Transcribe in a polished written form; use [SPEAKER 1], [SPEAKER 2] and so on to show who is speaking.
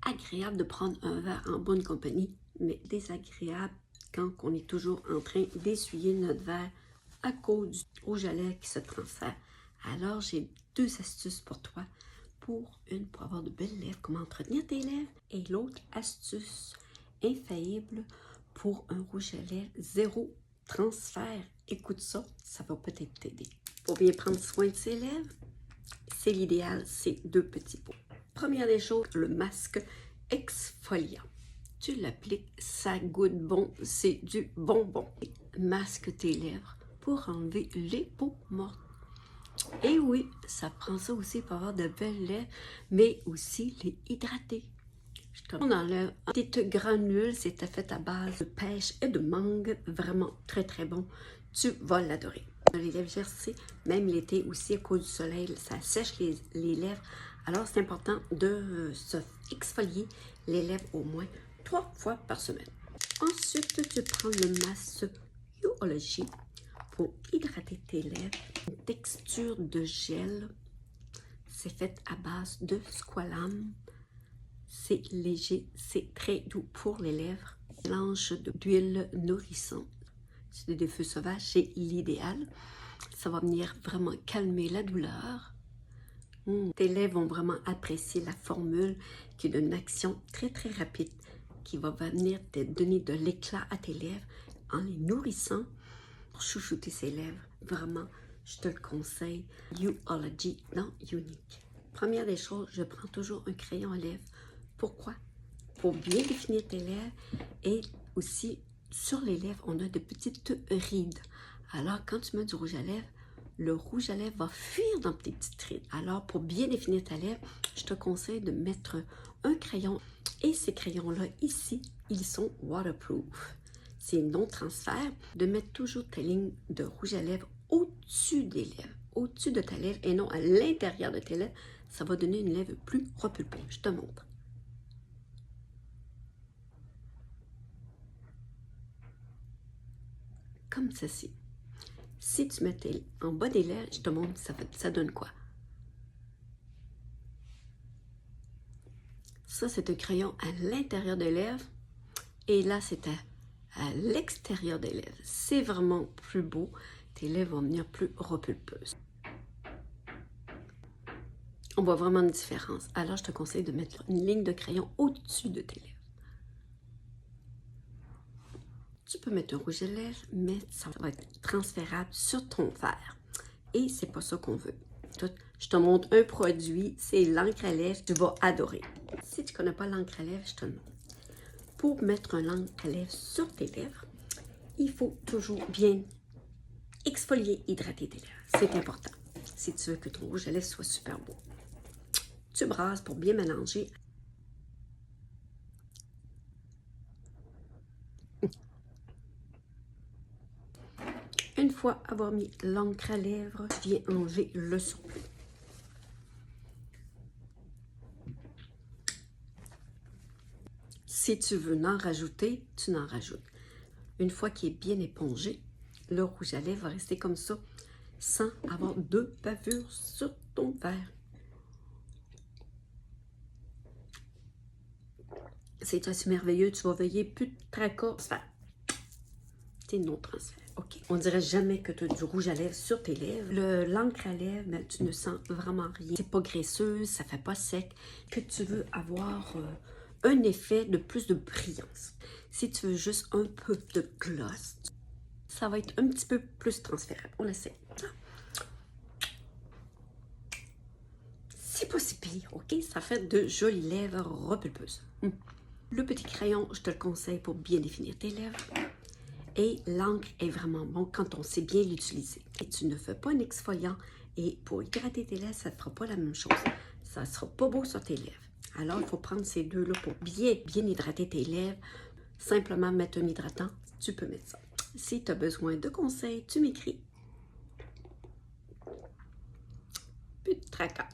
[SPEAKER 1] agréable de prendre un verre en bonne compagnie, mais désagréable quand on est toujours en train d'essuyer notre verre à cause du rouge à lèvres qui se transfère. Alors, j'ai 2 astuces pour toi. Pour avoir de belles lèvres, comment entretenir tes lèvres. Et l'autre astuce infaillible pour un rouge à lèvres zéro transfert. Écoute ça, ça va peut-être t'aider. Pour bien prendre soin de ses lèvres, c'est l'idéal, c'est 2 petits pots. Première des choses, le masque exfoliant. Tu l'appliques, ça goûte bon, c'est du bonbon. Masque tes lèvres pour enlever les peaux mortes. Et oui, ça prend ça aussi pour avoir de belles lèvres, mais aussi les hydrater. On enlève un petit granule, c'est fait à base de pêche et de mangue, vraiment très très bon. Tu vas l'adorer. Les lèvres gercées, même l'été aussi à cause du soleil, ça sèche les lèvres. Alors c'est important de se exfolier les lèvres au moins 3 fois par semaine. Ensuite, tu prends le masque Youology pour hydrater tes lèvres. Une texture de gel, c'est fait à base de squalane. C'est léger, c'est très doux pour les lèvres. Mélange d'huile nourrissante. C'est des feux sauvages, c'est l'idéal. Ça va venir vraiment calmer la douleur. Tes lèvres vont vraiment apprécier la formule qui est d'une action très très rapide qui va venir te donner de l'éclat à tes lèvres en les nourrissant pour chouchouter ses lèvres. Vraiment, je te le conseille. Youology dans Unique. Première des choses, je prends toujours un crayon à lèvres. Pourquoi? Pour bien définir tes lèvres et aussi sur les lèvres, on a de petites rides. Alors, quand tu mets du rouge à lèvres, le rouge à lèvres va fuir dans tes petites rides. Alors, pour bien définir ta lèvre, je te conseille de mettre un crayon. Et ces crayons-là, ici, ils sont waterproof. C'est non-transfert. De mettre toujours ta ligne de rouge à lèvres au-dessus des lèvres, au-dessus de ta lèvre et non à l'intérieur de tes lèvres. Ça va donner une lèvre plus repulpée. Je te montre. Comme ceci. Si tu mettais en bas des lèvres, je te montre ça donne quoi. Ça, c'est un crayon à l'intérieur des lèvres. Et là, c'est à l'extérieur des lèvres. C'est vraiment plus beau. Tes lèvres vont venir plus repulpeuses. On voit vraiment une différence. Alors, je te conseille de mettre une ligne de crayon au-dessus de tes lèvres. Tu peux mettre un rouge à lèvres, mais ça va être transférable sur ton verre. Et c'est pas ça qu'on veut. Je te montre un produit, c'est l'encre à lèvres, tu vas adorer. Si tu ne connais pas l'encre à lèvres, je te le montre. Pour mettre un encre à lèvres sur tes lèvres, il faut toujours bien exfolier, hydrater tes lèvres. C'est important si tu veux que ton rouge à lèvres soit super beau. Tu brasses pour bien mélanger. Une fois avoir mis l'encre à lèvres, tu viens enlever le surplus. Si tu veux en rajouter, tu en rajoutes. Une fois qu'il est bien épongé, le rouge à lèvres va rester comme ça, sans avoir de bavure sur ton verre. C'est assez merveilleux, tu vas veiller plus de tracas. C'est non-transfert. OK. On dirait jamais que tu as du rouge à lèvres sur tes lèvres. L'encre à lèvres, mais tu ne sens vraiment rien. C'est pas graisseux, ça fait pas sec. Que tu veux avoir un effet de plus de brillance. Si tu veux juste un peu de gloss, ça va être un petit peu plus transférable. On essaie. C'est pas si pire, OK? Ça fait de jolies lèvres repulpeuses. Le petit crayon, je te le conseille pour bien définir tes lèvres. Et l'encre est vraiment bon quand on sait bien l'utiliser. Et tu ne fais pas un exfoliant. Et pour hydrater tes lèvres, ça ne fera pas la même chose. Ça ne sera pas beau sur tes lèvres. Alors, il faut prendre ces deux-là pour bien hydrater tes lèvres. Simplement mettre un hydratant, tu peux mettre ça. Si tu as besoin de conseils, tu m'écris. Plus de tracas.